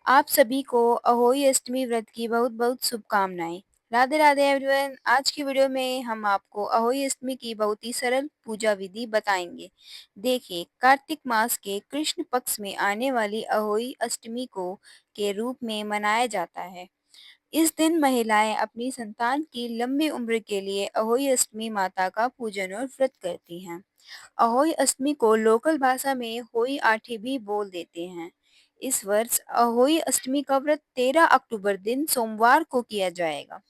आप सभी को अहोई अष्टमी व्रत की बहुत-बहुत शुभकामनाएँ। राधे राधे एवरीवन। आज की वीडियो में हम आपको अहोई अष्टमी की बहुत ही सरल पूजा विधि बताएँगे। देखिए, कार्तिक मास के कृष्ण पक्ष में आने वाली अहोई अष्टमी को के रूप में मनाया जाता है। इस दिन महिलाएं अपनी संतान की लंबी उम्र के लिए अहोई अष्टमी माता का पूजन और व्रत करती हैं। अहोई अष्टमी को लोकल भाषा में होई आठी भी बोल देते हैं। इस वर्ष अहोई अष्टमी का व्रत 13 अक्टूबर दिन सोमवार को किया जाएगा।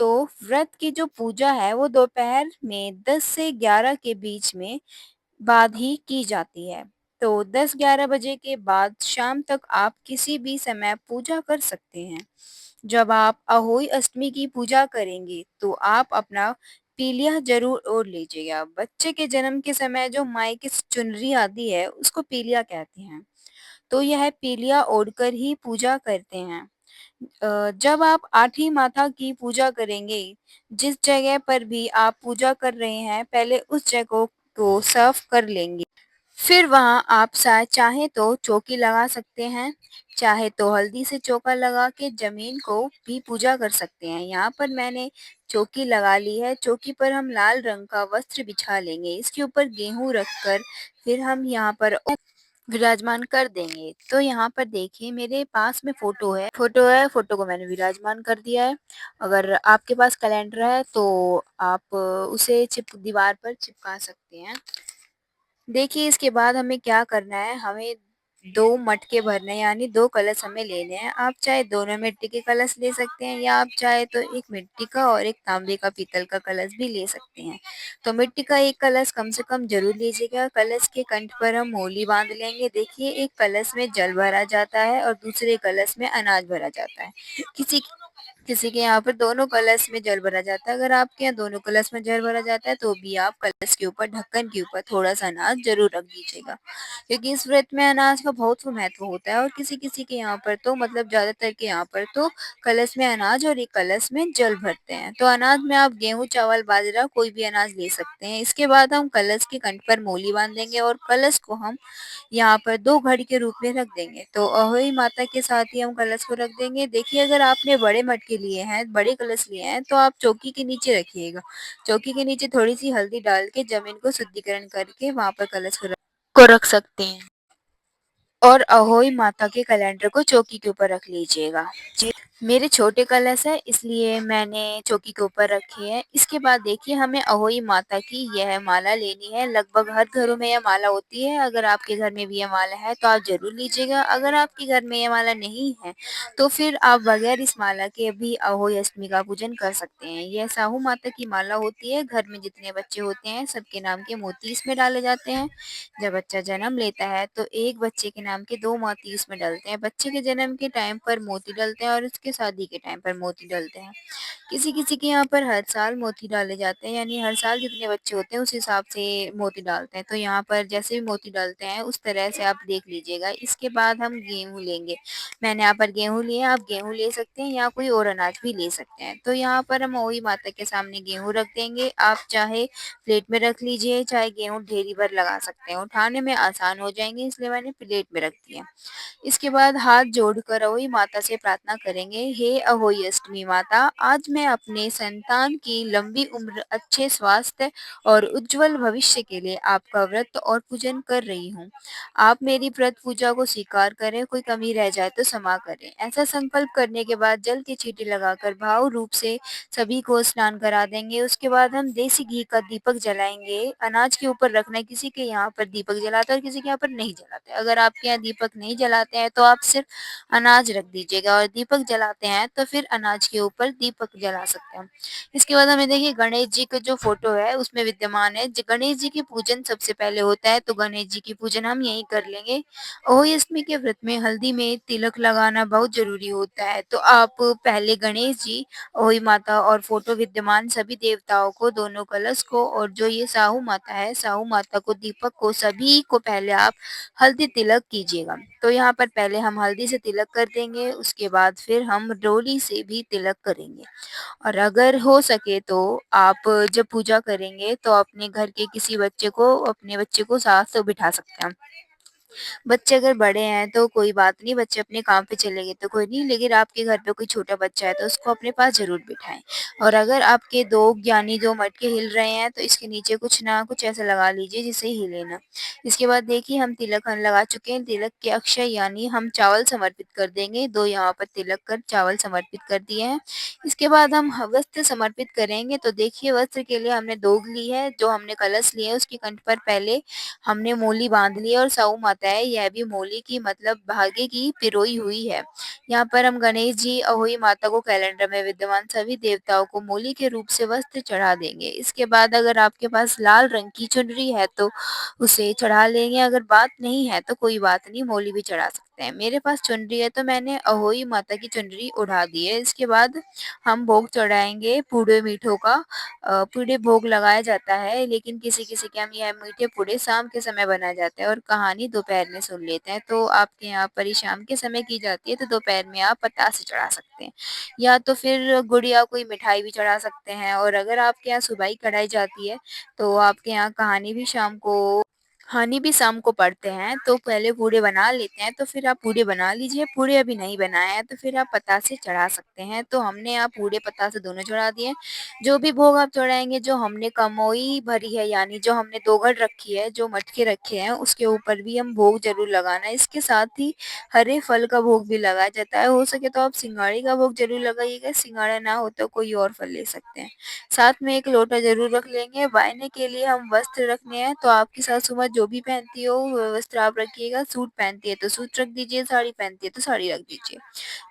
तो व्रत की जो पूजा है वो दोपहर में 10 से 11 के बीच में बाद ही की जाती है। तो 10-11 बजे के बाद शाम तक आप किसी भी समय पूजा कर सकते हैं। जब आप अहोई अष्टमी की पूजा करेंगे तो आप अपना पीलिया ज़रूर ओढ़ लीजिएगा। बच्चे के जन्म के समय जो माई की चुनरी आती है उसको पीलिया कहते हैं। तो यह पीलिया ओढ़कर ही पूजा करते हैं। जब आप आठी माता की पूजा करेंगे, जिस जगह पर भी आप पूजा कर रहे हैं, पहले उस जगह को साफ कर लेंगे। फिर वहाँ आप चाहें तो चौकी लगा सकते हैं, चाहे तो हल्दी से चौका लगा के ज़मीन को भी पूजा कर सकते हैं। यहाँ पर मैंने चौकी लगा ली है, चौकी पर हम लाल रंग का वस्त्र बिछा लेंगे, इसके ऊपर गेहूँ रखकर फिर हम यहाँ पर विराजमान कर देंगे। तो यहाँ पर देखिए मेरे पास में फ़ोटो को मैंने विराजमान कर दिया है। अगर आपके पास कैलेंडर है तो आप उसे दीवार पर चिपका सकते हैं। देखिए इसके बाद हमें क्या करना है, हमें 2 मटके भरने हैं यानी 2 कलश हमें लेने हैं। आप चाहे दोनों मिट्टी के कलश ले सकते हैं या आप चाहे तो 1 मिट्टी का और 1 तांबे का पीतल का कलश भी ले सकते हैं। तो मिट्टी का 1 कलश कम से कम ज़रूर लीजिएगा। कलश के कंठ पर हम मोली बाँध लेंगे। देखिए एक कलश में जल भरा जाता है और दूसरे कलश में अनाज भरा जाता है। किसी किसी के यहाँ पर दोनों कलश में जल भरा जाता है। अगर आपके यहाँ दोनों कलश में जल भरा जाता है तो भी आप कलश के ऊपर ढक्कन के ऊपर थोड़ा-सा अनाज ज़रूर रख दीजिएगा। क्योंकि इस व्रत में अनाज का बहुत महत्व होता है और किसी-किसी के यहाँ पर तो मतलब ज़्यादातर के यहाँ पर तो कलश में अनाज और एक कलश में जल भरते हैं। तो अनाज में आप गेहूँ, चावल, बाजरा कोई भी अनाज ले सकते हैं। इसके बाद हम कलश के कंठ पर मोली बाँधेंगे और कलश को हम यहाँ पर 2 घड़ी के रूप में रख देंगे। तो अहोई माता के साथ ही हम कलश को रख देंगे। देखिए अगर आपने बड़े मटके लिए हैं, बड़े कलश लिए हैं तो आप चौकी के नीचे रखिएगा। चौकी के नीचे थोड़ी-सी हल्दी डाल के ज़मीन को शुद्धिकरण करके वहाँ पर कलश को रख सकते हैं। और अहोई माता के कैलेंडर को चौकी के ऊपर रख लीजिएगा। मेरे छोटे कलश है इसलिए मैंने चौकी के ऊपर रखे हैं। इसके बाद देखिए हमें अहोई माता की यह माला लेनी है। लगभग हर घरों में यह माला होती है। अगर आपके घर में भी यह माला है तो आप ज़रूर लीजिएगा। अगर आपके घर में यह माला नहीं है तो फिर आप बगैर इस माला के भी अहोई अष्टमी का पूजन कर सकते हैं। यह साहू माता की माला होती है। घर में जितने बच्चे होते हैं सबके नाम के मोती इसमें डाले जाते हैं। जब बच्चा जन्म लेता है तो एक बच्चे के नाम के 2 मोती इसमें डलते हैं। बच्चे के जन्म के टाइम पर मोती डलते हैं और उसके शादी के टाइम पर मोती डलते हैं। किसी-किसी के यहाँ पर हर साल मोती डाले जाते हैं, यानी हर साल जितने बच्चे होते हैं उस हिसाब से मोती डालते हैं। तो यहाँ पर जैसे भी मोती डालते हैं उस तरह से आप देख लीजिएगा। इसके बाद हम गेहूँ लेंगे। मैंने यहाँ पर गेहूँ लिए हैं, आप गेहूँ ले सकते हैं या कोई और अनाज भी ले सकते हैं। तो यहाँ पर हम अहोई माता के सामने गेहूँ रख देंगे। आप चाहे प्लेट में रख लीजिए, चाहे गेहूँ ढेरी भर लगा सकते हैं। उठाने में आसान हो जाएँगे इसलिए मैंने प्लेट में रख दिया। इसके बाद हाथ जोड़कर अहोई माता से प्रार्थना करेंगे, हे अहोई अष्टमी माता, आज मैं अपने संतान की लंबी उम्र, अच्छे स्वास्थ्य और उज्जवल भविष्य के लिए आपका व्रत और पूजन कर रही हूँ। आप मेरी व्रत पूजा को स्वीकार करें, कोई कमी रह जाए तो क्षमा करें। ऐसा संकल्प करने के बाद जल की छींटे लगाकर भाव रूप से सभी को स्नान करा देंगे। उसके बाद हम देसी घी का दीपक जलाएँगे। अनाज के ऊपर रखना है, किसी के यहाँ पर दीपक जलाते हैं और किसी के यहाँ पर नहीं जलाते। अगर आपके यहाँ दीपक नहीं जलाते हैं तो आप सिर्फ अनाज रख दीजिएगा और दीपक जलाते हैं तो फिर अनाज के ऊपर दीपक जला सकते हैं। इसके बाद हमें देखिए गणेश जी का जो फ़ोटो है उसमें विद्यमान है। गणेश जी की पूजन सबसे पहले होता है तो गणेश जी की पूजन हम यहीं कर लेंगे। अहोई अष्टमी के व्रत में हल्दी में तिलक लगाना बहुत ज़रूरी होता है। तो आप पहले गणेश जी, अहोई माता और फ़ोटो विद्यमान सभी देवताओं को, दोनों कलश को और जो ये साहू माता है, साहू माता को, दीपक को, सभी को पहले आप हल्दी तिलक कीजिएगा। तो यहाँ पर पहले हम हल्दी से तिलक कर देंगे, उसके बाद फिर हम डोली से भी तिलक करेंगे। और अगर हो सके तो आप जब पूजा करेंगे तो अपने घर के किसी बच्चे को, अपने बच्चे को साथ बिठा सकते हैं। बच्चे अगर बड़े हैं तो कोई बात नहीं, बच्चे अपने काम पे चले गए तो कोई नहीं, लेकिन आपके घर पे कोई छोटा बच्चा है तो उसको अपने पास ज़रूर बिठाएँ। और अगर आपके 2 यानी 2 मटके हिल रहे हैं तो इसके नीचे कुछ ना कुछ ऐसा लगा लीजिए जिससे हिले ना। इसके बाद देखिए हम तिलक लगा चुके हैं, तिलक के अक्षय यानी हम चावल समर्पित कर देंगे, 2 यहाँ पर तिलक कर चावल समर्पित कर दिए हैं। इसके बाद हम वस्त्र समर्पित करेंगे, तो देखिए वस्त्र के लिए हमने दोग ली है, जो हमने कलश लिए है उसके कंठ पर पहले हमने मोली बाँध ली है और सऊ माता है, यह भी मोली की मतलब धागे की पिरोई हुई है। यहाँ पर हम गणेश जी, अहोई माता को, कैलेंडर में विद्यमान सभी देवताओं को मोली के रूप से वस्त्र चढ़ा देंगे। इसके बाद अगर आपके पास लाल रंग की चुनरी है तो उसे चढ़ा लेंगे, अगर बात नहीं है तो कोई बात नहीं, मोली भी चढ़ा सकते हैं। मेरे पास चुनरी है तो मैंने अहोई माता की चुनरी उड़ा दी है। इसके बाद हम भोग चढ़ाएँगे पूड़े मीठों का। पूड़े भोग लगाया जाता है, लेकिन किसी-किसी के यहाँ यह मीठे पूड़े शाम के समय बनाए जाते हैं और कहानी दोपहर में सुन लेते हैं। तो आपके यहाँ पर ये शाम के समय की जाती है, तो दोपहर में आप पतासे चढ़ा सकते हैं। या तो फिर गुड़िया कोई मिठाई भी चढ़ा सकते हैं, और अगर आपके यहाँ सुबाई कराई जाती है, तो आपके यहाँ कहानी भी शाम को पढ़ते हैं, तो पहले पूड़े बना लेते हैं, तो फिर आप पूड़े बना लीजिए। पूड़े अभी नहीं बनाए हैं, तो फिर आप पतासे चढ़ा सकते हैं। तो हमने यहाँ पूड़े पतासे दोनों चढ़ा दिए हैं। जो भी भोग आप चढ़ाएँगे, जो हमने कमोई भरी है, यानी जो हमने दोघड़ रखी है, जो मटके रखे हैं, उसके ऊपर भी हम भोग ज़रूर लगाना है। इसके साथ ही हरे फल का भोग भी लगाया जाता है। हो सके तो आप सिंघाड़े का भोग ज़रूर लगाइएगा, सिंघाड़ा ना हो तो कोई और फल ले सकते हैं। साथ में एक लोटा ज़रूर रख लेंगे। वायने के लिए हम वस्त्र रखने हैं, तो आपकी सासू माँ जो भी पहनती हो वो वस्त्र आप रखिएगा। सूट पहनती है तो सूट रख दीजिए, साड़ी पहनती है तो साड़ी रख दीजिए।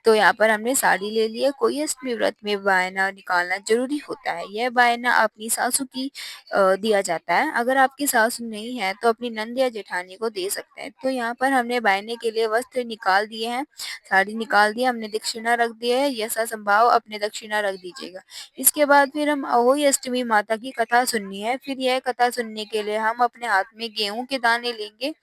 तो यहाँ पर हमने साड़ी ले ली है। कोई अष्टमी व्रत में वायना निकालना ज़रूरी होता है। यह वायना अपनी सासू की दिया जाता है। अगर आपकी सासू नहीं है तो अपनी नंद या जेठानी को दे सकते हैं। तो यहाँ पर हमने वायने के लिए वस्त्र निकाल दिए हैं, साड़ी निकाल दी है, हमने दक्षिणा रख दिया है। यथासंभव अपने दक्षिणा रख दीजिएगा। इसके बाद फिर हम अहोई अष्टमी माता की कथा सुननी है। फिर यह कथा सुनने के लिए हम अपने हाथ में गेहूँ के दाने लेंगे।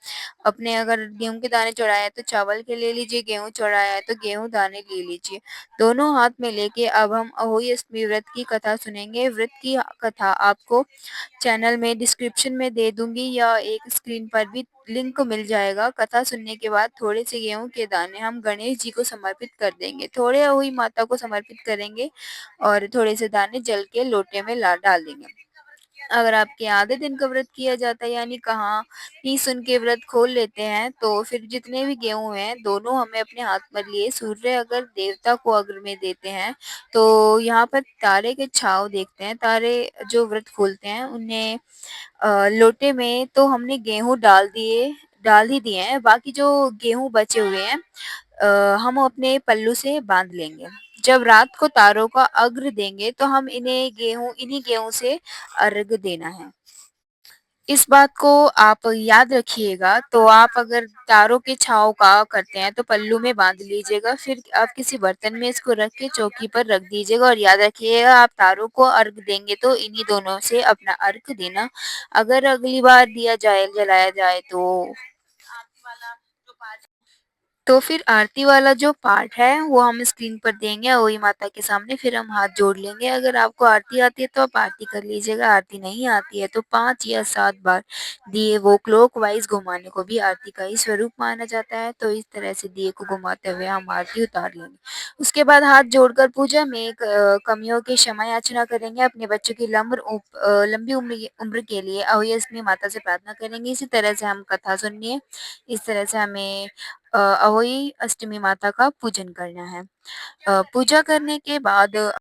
अपने अगर गेहूँ के दाने चढ़ाए हैं तो चावल के ले लीजिए, गेहूँ चढ़ाया है तो गेहूँ दाने ले लीजिए। दोनों हाथ में लेके अब हम अहोई अष्टमी व्रत की कथा सुनेंगे। व्रत की कथा आपको चैनल में डिस्क्रिप्शन में दे दूँगी, या एक स्क्रीन पर भी लिंक मिल जाएगा। कथा सुनने के बाद थोड़े से गेहूँ के दाने हम गणेश जी को समर्पित कर देंगे। थोड़े अहोई माता को समर्पित करेंगे और थोड़े से दाने जल के लोटे में ला डाल देंगे। अगर आपके आधे दिन का व्रत किया जाता है, यानी कहानी सुन के व्रत खोल लेते हैं, तो फिर जितने भी गेहूँ हैं दोनों हमें अपने हाथ पर लिए सूर्य अगर देवता को अग्र में देते हैं, तो यहाँ पर तारे के छाव देखते हैं। तारे जो व्रत खोलते हैं उन्हें लोटे में तो हमने गेहूँ डाल ही दिए हैं, बाकी जो गेहूँ बचे हुए हैं हम अपने पल्लू से बाँध लेंगे। जब रात को तारों का अर्घ्य देंगे तो हम इन्हीं गेहूँ से अर्घ्य देना है। इस बात को आप याद रखिएगा, तो आप अगर तारों की छाँव का करते हैं तो पल्लू में बाँध लीजिएगा, फिर आप किसी बर्तन में इसको रख के चौकी पर रख दीजिएगा, और याद रखिएगा आप तारों को अर्घ देंगे तो इन्हीं दोनों से अपना अर्घ देना। अगर अगली बार दिया जाए जलाया जाए तो फिर आरती वाला जो पार्ट है वो हम स्क्रीन पर देंगे अहोई माता के सामने, फिर हम हाथ जोड़ लेंगे। अगर आपको आरती आती है तो आप आरती कर लीजिएगा, आरती नहीं आती है तो 5 या 7 बार दिए वो क्लॉकवाइज़ घुमाने को भी आरती का ही स्वरूप माना जाता है। तो इस तरह से दिए को घुमाते हुए हम आरती उतार लेंगे। उसके बाद हाथ जोड़कर पूजा में कमियों की क्षमा याचना करेंगे, अपने बच्चों की लंबी उम्र के लिए अहोई अष्टमी माता से प्रार्थना करेंगे। इसी तरह से हम कथा सुननी है, इस तरह से हमें अहोई अष्टमी माता का पूजन करना है। पूजा करने के बाद